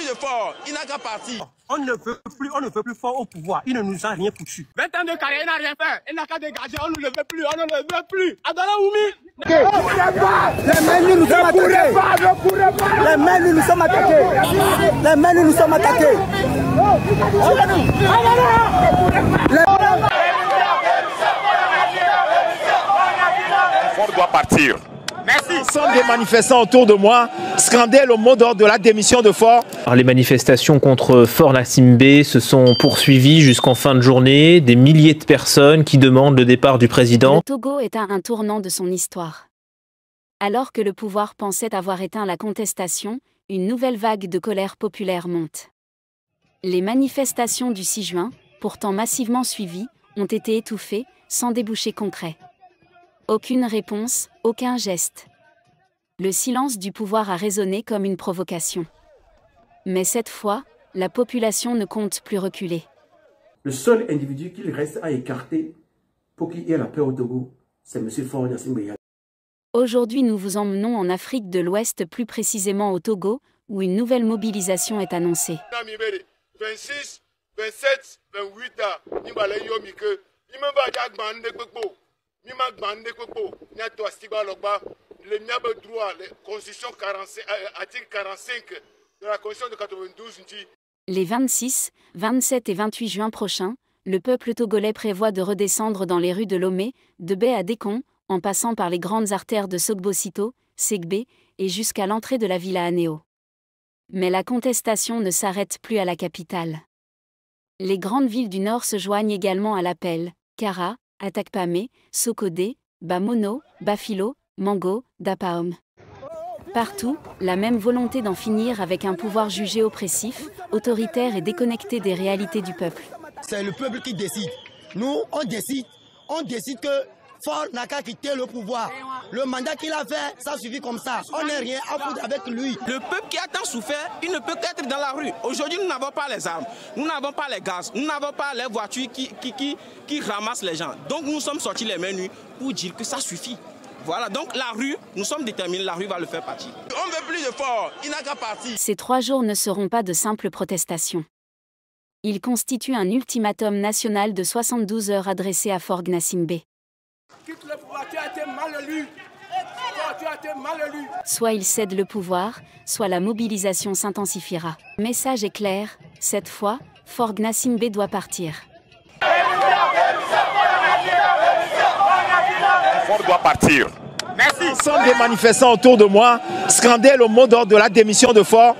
plus de fort, il n'a qu'à partir. On ne veut plus fort au pouvoir, il ne nous a rien foutu. 20 ans de carrière, il n'a rien fait, il n'a qu'à dégager, on ne le veut plus, on ne le veut plus. Adala Oumi. Les mains nous sommes attaqués. Les mains nous sommes attaqués. Les mains nous sommes attaqués. Fort doit partir. Merci. Ensemble des manifestants autour de moi scandaient le mot d'ordre de la démission de Faure. Les manifestations contre Faure Gnassingbé se sont poursuivies jusqu'en fin de journée. Des milliers de personnes qui demandent le départ du président. Le Togo est à un tournant de son histoire. Alors que le pouvoir pensait avoir éteint la contestation, une nouvelle vague de colère populaire monte. Les manifestations du 6 juin, pourtant massivement suivies, ont été étouffées, sans débouché concret. Aucune réponse, aucun geste. Le silence du pouvoir a résonné comme une provocation. Mais cette fois, la population ne compte plus reculer. Le seul individu qu'il reste à écarter pour qu'il y ait la peur au Togo, c'est M. Faure Gnassingbé. Aujourd'hui, nous vous emmenons en Afrique de l'Ouest, plus précisément au Togo, où une nouvelle mobilisation est annoncée. 26, 27, 28 ans, Les 26, 27 et 28 juin prochains, le peuple togolais prévoit de redescendre dans les rues de Lomé, de Bé à Dékon, en passant par les grandes artères de Sogbosito, Segbé, et jusqu'à l'entrée de la ville à Anéo. Mais la contestation ne s'arrête plus à la capitale. Les grandes villes du Nord se joignent également à l'appel: Kara, Atakpamé, Sokodé, Bamono, Bafilo, Mango, Dapaom. Partout, la même volonté d'en finir avec un pouvoir jugé oppressif, autoritaire et déconnecté des réalités du peuple. C'est le peuple qui décide. Nous, on décide que Faure n'a qu'à quitter le pouvoir. Le mandat qu'il a fait, ça suffit comme ça. On n'est rien à foutre avec lui. Le peuple qui a tant souffert, il ne peut qu'être dans la rue. Aujourd'hui, nous n'avons pas les armes, nous n'avons pas les gaz, nous n'avons pas les voitures qui ramassent les gens. Donc nous sommes sortis les mains nues pour dire que ça suffit. Voilà, donc la rue, nous sommes déterminés, la rue va le faire partir. On ne veut plus de Faure, il n'a qu'à partir. Ces 3 jours ne seront pas de simples protestations. Ils constituent un ultimatum national de 72 heures adressé à Faure Gnassingbé. Quitte le pouvoir, tu as été mal élu. Tu as été mal élu. Soit il cède le pouvoir, soit la mobilisation s'intensifiera. Le message est clair, cette fois, Faure Gnassingbé doit partir. Faure doit partir. Merci. Ensemble des manifestants autour de moi scandaient le mot d'ordre de la démission de Faure.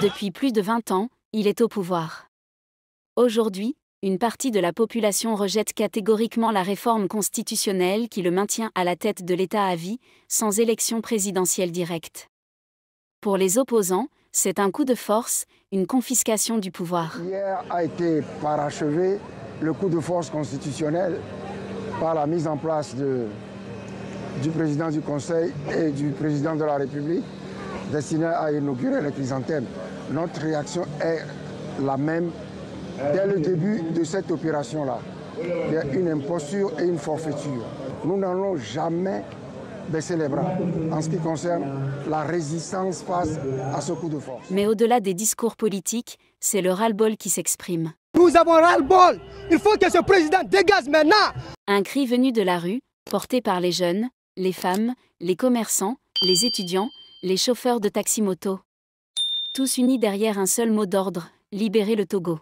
Depuis plus de 20 ans, il est au pouvoir. Aujourd'hui, une partie de la population rejette catégoriquement la réforme constitutionnelle qui le maintient à la tête de l'État à vie, sans élection présidentielle directe. Pour les opposants, c'est un coup de force, une confiscation du pouvoir. Hier a été parachevé le coup de force constitutionnel par la mise en place du président du Conseil et du président de la République destiné à inaugurer les chrysanthèmes. Notre réaction est la même dès le début de cette opération-là. Il y a une imposture et une forfaiture. Nous n'allons jamais baisser les bras en ce qui concerne la résistance face à ce coup de force. Mais au-delà des discours politiques, c'est le ras-le-bol qui s'exprime. Nous avons ras-le-bol. Il faut que ce président dégage maintenant. Un cri venu de la rue, porté par les jeunes, les femmes, les commerçants, les étudiants, les chauffeurs de taxi-moto. Tous unis derrière un seul mot d'ordre: libérer le Togo.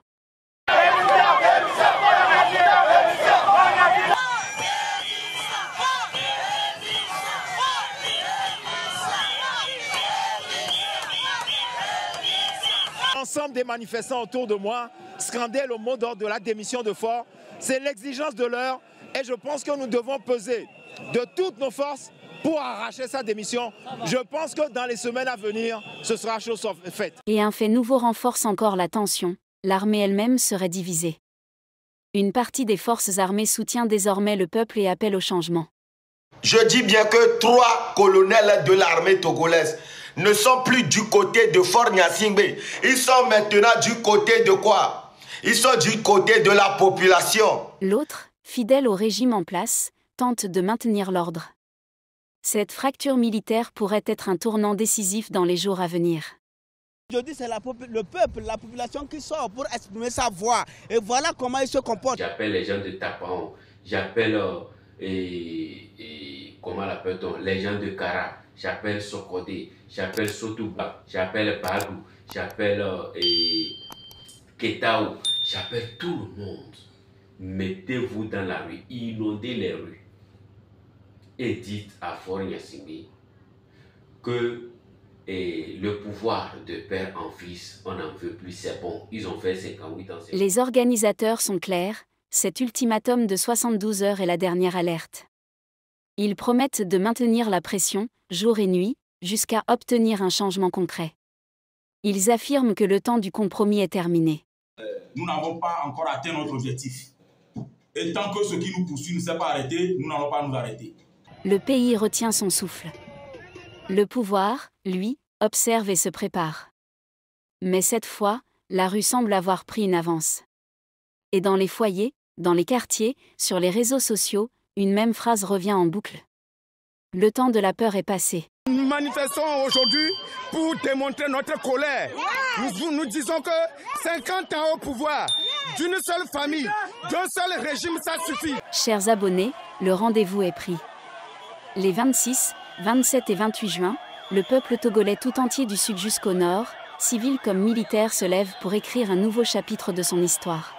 L'ensemble des manifestants autour de moi scandaient le mot d'ordre de la démission de Faure. C'est l'exigence de l'heure et je pense que nous devons peser de toutes nos forces pour arracher sa démission. Je pense que dans les semaines à venir, ce sera chose faite. Et un fait nouveau renforce encore la tension. L'armée elle-même serait divisée. Une partie des forces armées soutient désormais le peuple et appelle au changement. Je dis bien que 3 colonels de l'armée togolaise ne sont plus du côté de Faure Gnassingbé. Ils sont maintenant du côté de quoi? Ils sont du côté de la population. L'autre, fidèle au régime en place, tente de maintenir l'ordre. Cette fracture militaire pourrait être un tournant décisif dans les jours à venir. Aujourd'hui, c'est le peuple, la population qui sort pour exprimer sa voix. Et voilà comment ils se comportent. J'appelle les gens de Tapaon, j'appelle, comment l'appelle-t-on, les gens de Kara, j'appelle Sokodé, j'appelle Sotouba, j'appelle Badou, j'appelle Ketao, j'appelle tout le monde. Mettez-vous dans la rue, inondez les rues. Et dites à Faure Gnassingbé que le pouvoir de père en fils, on n'en veut plus, c'est bon. Ils ont fait 58 ans. Les organisateurs sont clairs, cet ultimatum de 72 heures est la dernière alerte. Ils promettent de maintenir la pression, jour et nuit, jusqu'à obtenir un changement concret. Ils affirment que le temps du compromis est terminé. Nous n'avons pas encore atteint notre objectif. Et tant que ce qui nous poursuit ne s'est pas arrêté, nous n'allons pas nous arrêter. Le pays retient son souffle. Le pouvoir, lui, observe et se prépare. Mais cette fois, la rue semble avoir pris une avance. Et dans les foyers, dans les quartiers, sur les réseaux sociaux, une même phrase revient en boucle. Le temps de la peur est passé. Nous manifestons aujourd'hui pour démontrer notre colère. Nous disons que 50 ans au pouvoir, d'une seule famille, d'un seul régime, ça suffit. Chers abonnés, le rendez-vous est pris. Les 26, 27 et 28 juin, le peuple togolais tout entier du sud jusqu'au nord, civil comme militaire, se lève pour écrire un nouveau chapitre de son histoire.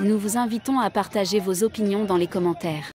Nous vous invitons à partager vos opinions dans les commentaires.